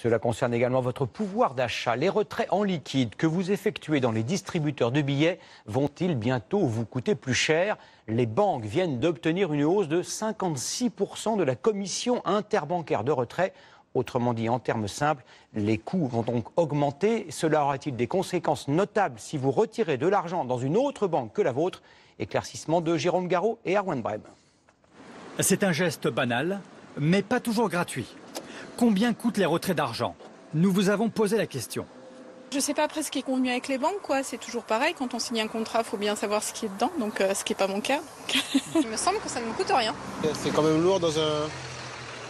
Cela concerne également votre pouvoir d'achat. Les retraits en liquide que vous effectuez dans les distributeurs de billets vont-ils bientôt vous coûter plus cher? Les banques viennent d'obtenir une hausse de 56% de la commission interbancaire de retrait. Autrement dit, en termes simples, les coûts vont donc augmenter. Cela aura-t-il des conséquences notables si vous retirez de l'argent dans une autre banque que la vôtre? Éclaircissement de Jérôme Garot et Erwan Brem. C'est un geste banal, mais pas toujours gratuit. Combien coûtent les retraits d'argent? Nous vous avons posé la question. Je ne sais pas après ce qui est convenu avec les banques, quoi. C'est toujours pareil. Quand on signe un contrat, il faut bien savoir ce qui est dedans. Donc, ce qui n'est pas mon cas. Il me semble que ça ne me coûte rien. C'est quand même lourd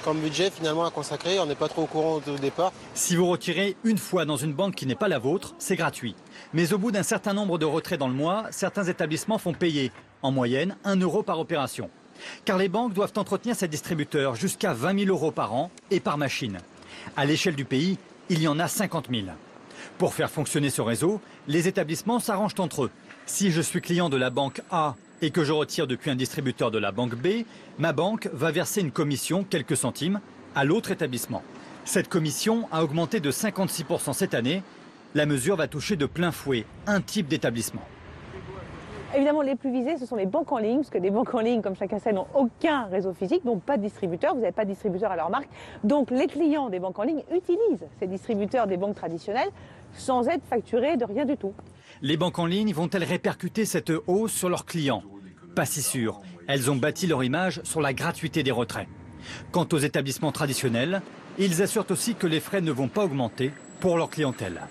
comme budget finalement à consacrer. On n'est pas trop au courant au départ. Si vous retirez une fois dans une banque qui n'est pas la vôtre, c'est gratuit. Mais au bout d'un certain nombre de retraits dans le mois, certains établissements font payer, en moyenne, 1 € par opération. Car les banques doivent entretenir ces distributeurs jusqu'à 20 000 € par an et par machine. À l'échelle du pays, il y en a 50 000. Pour faire fonctionner ce réseau, les établissements s'arrangent entre eux. Si je suis client de la banque A et que je retire depuis un distributeur de la banque B, ma banque va verser une commission, quelques centimes, à l'autre établissement. Cette commission a augmenté de 56% cette année. La mesure va toucher de plein fouet un type d'établissement. Évidemment, les plus visés, ce sont les banques en ligne, parce que des banques en ligne, comme chacun sait, n'ont aucun réseau physique, donc pas de distributeur. Vous n'avez pas de distributeur à leur marque. Donc les clients des banques en ligne utilisent ces distributeurs des banques traditionnelles sans être facturés de rien du tout. Les banques en ligne vont-elles répercuter cette hausse sur leurs clients? Pas si sûr. Elles ont bâti leur image sur la gratuité des retraits. Quant aux établissements traditionnels, ils assurent aussi que les frais ne vont pas augmenter pour leur clientèle.